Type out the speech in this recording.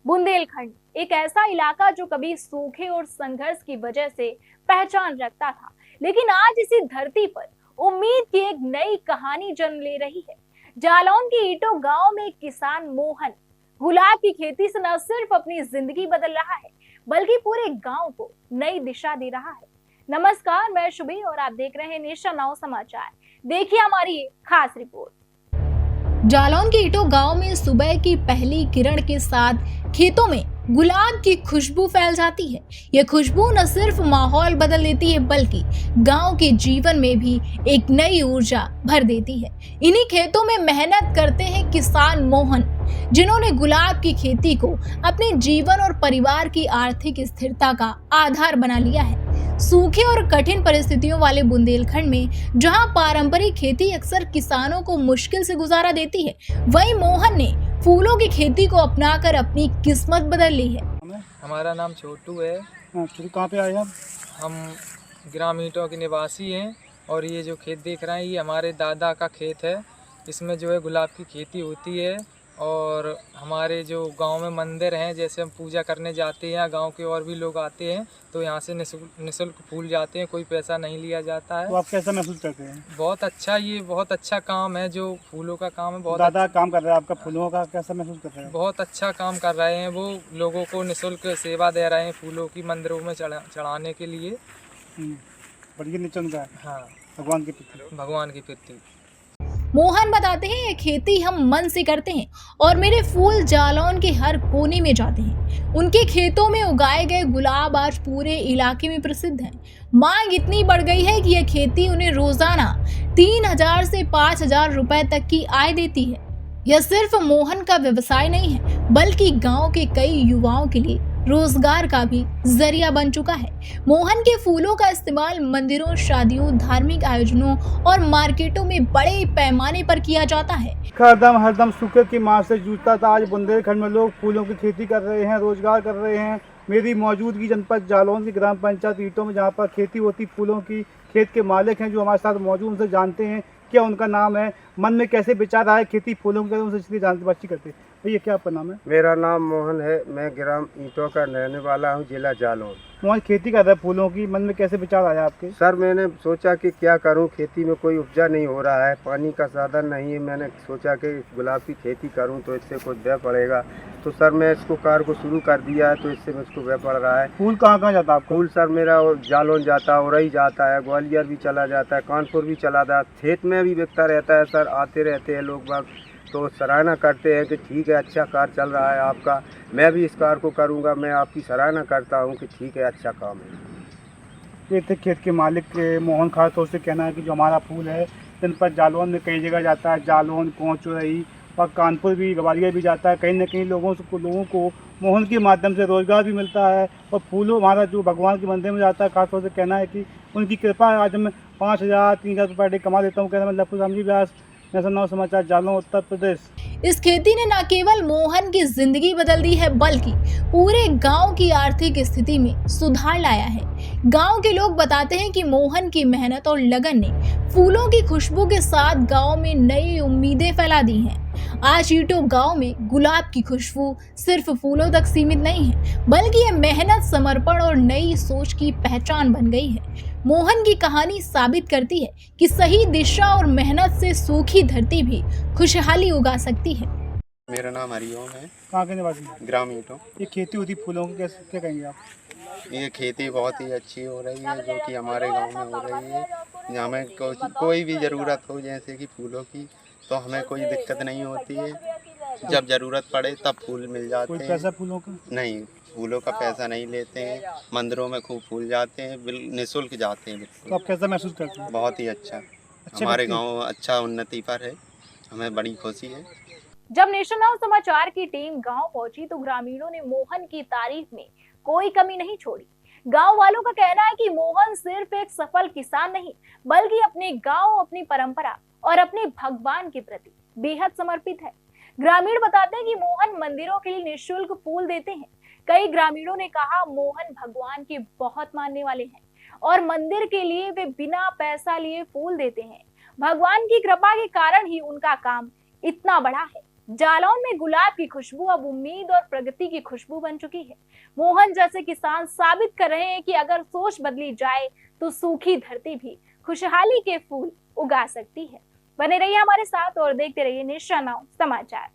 बुंदेलखंड एक ऐसा इलाका जो कभी सूखे और संघर्ष की वजह से पहचान रखता था, लेकिन आज इसी धरती पर उम्मीद की एक नई कहानी जन्म ले रही है। जालौन के ईटो गांव में एक किसान मोहन गुलाब की खेती से न सिर्फ अपनी जिंदगी बदल रहा है, बल्कि पूरे गांव को नई दिशा दे रहा है। नमस्कार, मैं शुभी और आप देख रहे हैं नेशन नाउ समाचार। देखिए हमारी खास रिपोर्ट। जालौन के ईटो गांव में सुबह की पहली किरण के साथ खेतों में गुलाब की खुशबू फैल जाती है। यह खुशबू न सिर्फ माहौल बदल देती है, बल्कि गांव के जीवन में भी एक नई ऊर्जा भर देती है। इन्हीं खेतों में मेहनत करते हैं किसान मोहन, जिन्होंने गुलाब की खेती को अपने जीवन और परिवार की आर्थिक स्थिरता का आधार बना लिया है। सूखे और कठिन परिस्थितियों वाले बुंदेलखंड में जहां पारंपरिक खेती अक्सर किसानों को मुश्किल से गुजारा देती है, वहीं मोहन ने फूलों की खेती को अपनाकर अपनी किस्मत बदल ली है। हमारा नाम छोटू है। कहाँ पे आए आप? हम ग्राम ईटों के निवासी हैं और ये जो खेत देख रहे हैं ये हमारे दादा का खेत है। इसमें जो है गुलाब की खेती होती है और हमारे जो गांव में मंदिर हैं, जैसे हम पूजा करने जाते हैं, गांव के और भी लोग आते हैं तो यहाँ से निःशुल्क फूल जाते हैं, कोई पैसा नहीं लिया जाता है। तो आप कैसा महसूस करते हैं? बहुत अच्छा, ये बहुत अच्छा काम है जो फूलों का काम है। बहुत दादा काम कर रहे हैं आपका फूलों का, कैसा महसूस कर रहे हैं? बहुत अच्छा काम कर रहे हैं, वो लोगों को निःशुल्क सेवा दे रहे हैं फूलों की, मंदिरों में चढ़ाने के लिए। बढ़िया निचंद है। हाँ, भगवान के प्रति। भगवान की प्रति। मोहन बताते हैं, ये खेती हम मन से करते हैं और मेरे फूल जालौन के हर कोने में जाते हैं। उनके खेतों में उगाए गए गुलाब आज पूरे इलाके में प्रसिद्ध हैं। मांग इतनी बढ़ गई है कि यह खेती उन्हें रोजाना 3,000 से 5,000 रुपए तक की आय देती है। यह सिर्फ मोहन का व्यवसाय नहीं है, बल्कि गांव के कई युवाओं के लिए रोजगार का भी जरिया बन चुका है। मोहन के फूलों का इस्तेमाल मंदिरों, शादियों, धार्मिक आयोजनों और मार्केटों में बड़े पैमाने पर किया जाता है। हरदम सूखे की मार से जूझता था, आज बुंदेलखंड में लोग फूलों की खेती कर रहे हैं, रोजगार कर रहे हैं। मेरी मौजूदगी जनपद जालौन की ग्राम पंचायत ईटों में, जहाँ पर खेती होती फूलों की, खेत के मालिक हैं जो हमारे साथ मौजूद, उनसे जानते हैं क्या उनका नाम है, मन में कैसे विचार आया खेती फूलों की, उनसे इसलिए जानते बातचीत करते। भैया क्या आपका नाम है? मेरा नाम मोहन है, मैं ग्राम ईटों का रहने वाला हूँ, जिला जालौन। मोहन खेती कर रहा है फूलों की, मन में कैसे विचार आया आपके? सर मैंने सोचा कि क्या करूँ, खेती में कोई उपजा नहीं हो रहा है, पानी का साधन नहीं है। मैंने सोचा कि गुलाब की खेती करूँ तो इससे कुछ व्यय पड़ेगा, तो सर मैं इसको कार को शुरू कर दिया है, तो इससे मुझको व्यय पड़ रहा है। फूल कहाँ कहाँ जाता है आपका? फूल सर मेरा जालौन जाता है, औरई जाता है, ग्वालियर भी चला जाता है, कानपुर भी चला जाता है, खेत में भी बिकता रहता है। सर आते रहते हैं लोग बाग, तो सराहना करते हैं कि ठीक है, अच्छा कार चल रहा है आपका, मैं भी इस कार को करूंगा। मैं आपकी सराहना करता हूं कि ठीक है, अच्छा काम है। ये थे खेत के मालिक के मोहन। खास तौर से कहना है कि जो हमारा फूल है जनपद जालौन में कई जगह जाता है, जालौन, कोचुरई और कानपुर भी, ग्वालियर भी जाता है। कहीं ना कहीं लोगों को मोहन के माध्यम से रोजगार भी मिलता है और फूलों हमारा जो भगवान के मंदिर में जाता है। खास तौर से कहना है कि उनकी कृपा है, आज मैं 5,000 3,000 रुपये डे कमा देता हूँ। कहना मैं लफू रामजी व्यास, नेशन नाउ समाचार, जालौन, उत्तर प्रदेश। इस खेती ने न केवल मोहन की जिंदगी बदल दी है, बल्कि पूरे गांव की आर्थिक स्थिति में सुधार लाया है। गांव के लोग बताते हैं कि मोहन की मेहनत और लगन ने फूलों की खुशबू के साथ गांव में नई उम्मीदें फैला दी हैं। आज ईटो गांव में गुलाब की खुशबू सिर्फ फूलों तक सीमित नहीं है, बल्कि ये मेहनत, समर्पण और नई सोच की पहचान बन गई है। मोहन की कहानी साबित करती है कि सही दिशा और मेहनत से सूखी धरती भी खुशहाली उगा सकती है। मेरा नाम हरिओम है। कहाँ के निवासी? ग्राम ईटों। ये खेती होती फूलों की, कैसे क्या कहेंगे आप? ये खेती बहुत ही अच्छी हो रही है, जो कि हमारे गांव में हो रही है। हमें कोई भी ज़रूरत हो, जैसे कि फूलों की, तो हमें कोई दिक्कत नहीं होती है। जब ज़रूरत पड़े तब फूल मिल जाते हैं। कोई पैसा फूलों का? नहीं, फूलों का पैसा नहीं लेते हैं। मंदिरों में खूब फूल जाते हैं, निःशुल्क जाते हैं। तो आप कैसा महसूस करते हैं? बहुत ही अच्छा, हमारे गाँव अच्छा उन्नति पर है, हमें बड़ी खुशी है। जब नेशन नाउ समाचार की टीम गांव पहुंची तो ग्रामीणों ने मोहन की तारीफ में कोई कमी नहीं छोड़ी। गांव वालों का कहना है कि मोहन सिर्फ एक सफल किसान नहीं, बल्कि अपने गांव, अपनी परंपरा और अपने भगवान के प्रति बेहद समर्पित है। ग्रामीण बताते हैं कि मोहन मंदिरों के लिए निःशुल्क फूल देते हैं। कई ग्रामीणों ने कहा मोहन भगवान के बहुत मानने वाले हैं और मंदिर के लिए वे बिना पैसा लिए फूल देते हैं। भगवान की कृपा के कारण ही उनका काम इतना बड़ा है। जालौन में गुलाब की खुशबू अब उम्मीद और प्रगति की खुशबू बन चुकी है। मोहन जैसे किसान साबित कर रहे हैं कि अगर सोच बदली जाए तो सूखी धरती भी खुशहाली के फूल उगा सकती है। बने रहिए हमारे साथ और देखते रहिए नेशन नाउ समाचार।